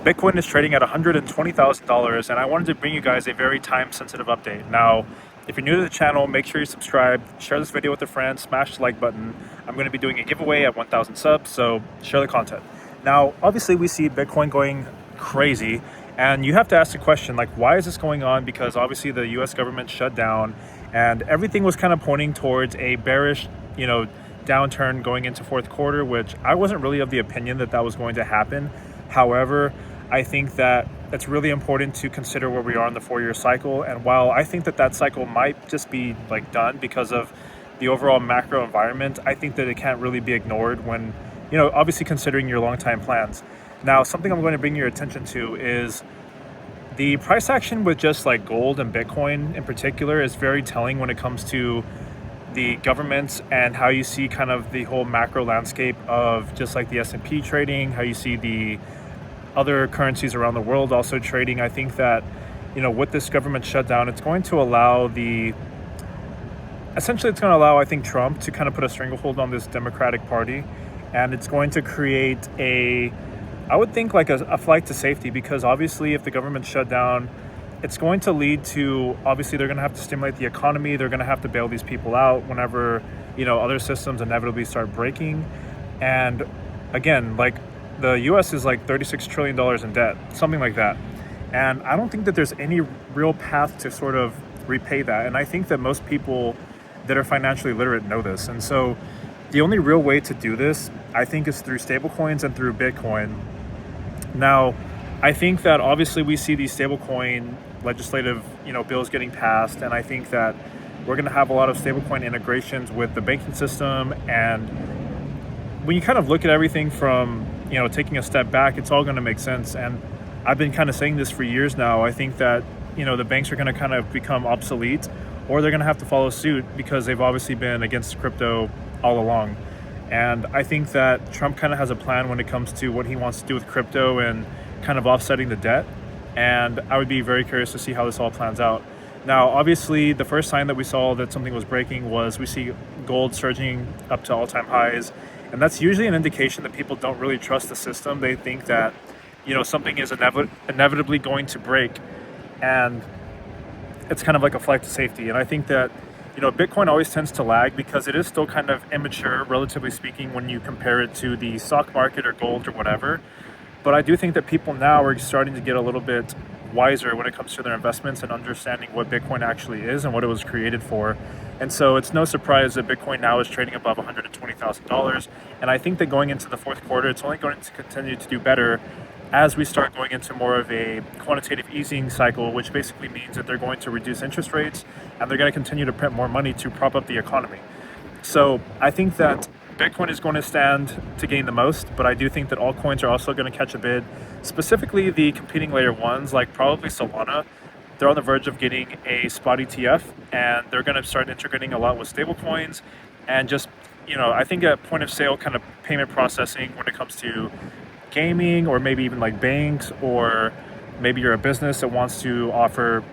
Bitcoin is trading at $120,000, and I wanted to bring you guys a very time-sensitive update. Now, if you're new to the channel, make sure you subscribe, share this video with a friend, smash the like button. I'm going to be doing a giveaway at 1,000 subs, so share the content. Now, obviously, we see Bitcoin going crazy, and you have to ask the question, like, why is this going on? Because obviously the US government shut down, and everything was kind of pointing towards a bearish, downturn going into fourth quarter, which I wasn't really of the opinion that that was going to happen. However, I think that it's really important to consider where we are in the 4-year cycle. And while I think that that cycle might just be like done because of the overall macro environment, I think that it can't really be ignored when, obviously considering your long-time plans. Now, something I'm going to bring your attention to is the price action with just like gold and Bitcoin in particular is very telling when it comes to the governments and how you see kind of the whole macro landscape of just like the S&P trading, how you see the other currencies around the world also trading. I think that, with this government shutdown, it's going to allow I think Trump to kind of put a stranglehold on this Democratic Party. And it's going to create I would think like a flight to safety, because obviously if the government shut down, it's going to lead to, obviously they're going to have to stimulate the economy. They're going to have to bail these people out whenever, other systems inevitably start breaking. And again, like, the US is like $36 trillion in debt, something like that. And I don't think that there's any real path to sort of repay that. And I think that most people that are financially literate know this. And so the only real way to do this, I think, is through stablecoins and through Bitcoin. Now, I think that obviously we see these stablecoin legislative, bills getting passed. And I think that we're going to have a lot of stablecoin integrations with the banking system. And when you kind of look at everything from, taking a step back, it's all going to make sense. And I've been kind of saying this for years now. I think that, the banks are going to kind of become obsolete, or they're going to have to follow suit, because they've obviously been against crypto all along. And I think that Trump kind of has a plan when it comes to what he wants to do with crypto and kind of offsetting the debt. And I would be very curious to see how this all plans out. Now, obviously, the first sign that we saw that something was breaking was we see gold surging up to all-time highs. And that's usually an indication that people don't really trust the system. They think that, something is inevitably going to break. And it's kind of like a flight to safety. And I think that, Bitcoin always tends to lag because it is still kind of immature, relatively speaking, when you compare it to the stock market or gold or whatever. But I do think that people now are starting to get a little bit wiser when it comes to their investments and understanding what Bitcoin actually is and what it was created for. And so it's no surprise that Bitcoin now is trading above $120,000. And I think that going into the fourth quarter, it's only going to continue to do better as we start going into more of a quantitative easing cycle, which basically means that they're going to reduce interest rates and they're going to continue to print more money to prop up the economy. So I think that Bitcoin is going to stand to gain the most, but I do think that altcoins are also going to catch a bid, specifically the competing layer ones, like probably Solana. They're on the verge of getting a spot ETF, and they're going to start integrating a lot with stablecoins and just, I think a point of sale kind of payment processing when it comes to gaming, or maybe even like banks, or maybe you're a business that wants to offer,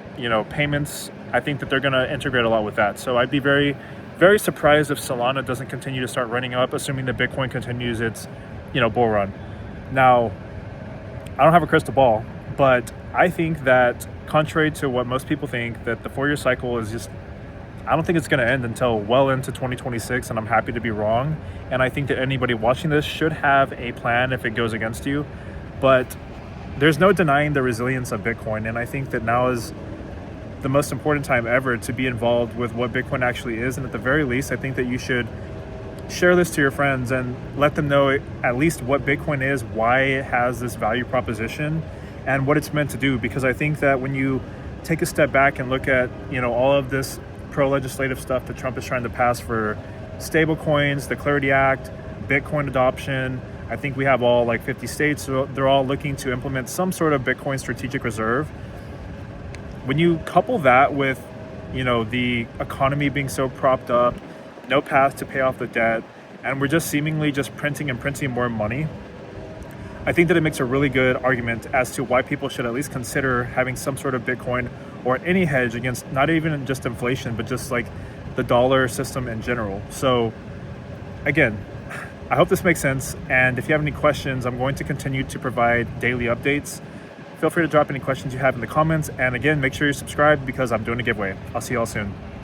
payments. I think that they're going to integrate a lot with that. So I'd be very, very surprised if Solana doesn't continue to start running up, assuming that Bitcoin continues its, bull run. Now, I don't have a crystal ball, but I think that contrary to what most people think, that the 4-year cycle is just, I don't think it's going to end until well into 2026, and I'm happy to be wrong. And I think that anybody watching this should have a plan if it goes against you. But there's no denying the resilience of Bitcoin, and I think that now is the most important time ever to be involved with what Bitcoin actually is. And at the very least, I think that you should share this to your friends and let them know at least what Bitcoin is, why it has this value proposition, and what it's meant to do. Because I think that when you take a step back and look at, all of this pro-legislative stuff that Trump is trying to pass for stablecoins, the Clarity Act, Bitcoin adoption, I think we have all like 50 states, so they're all looking to implement some sort of Bitcoin strategic reserve. When you couple that with, the economy being so propped up, no path to pay off the debt, and we're just seemingly just printing more money, I think that it makes a really good argument as to why people should at least consider having some sort of Bitcoin or any hedge against not even just inflation, but just like the dollar system in general. So again, I hope this makes sense. And if you have any questions, I'm going to continue to provide daily updates. Feel free to drop any questions you have in the comments. And again, make sure you're subscribed because I'm doing a giveaway. I'll see you all soon.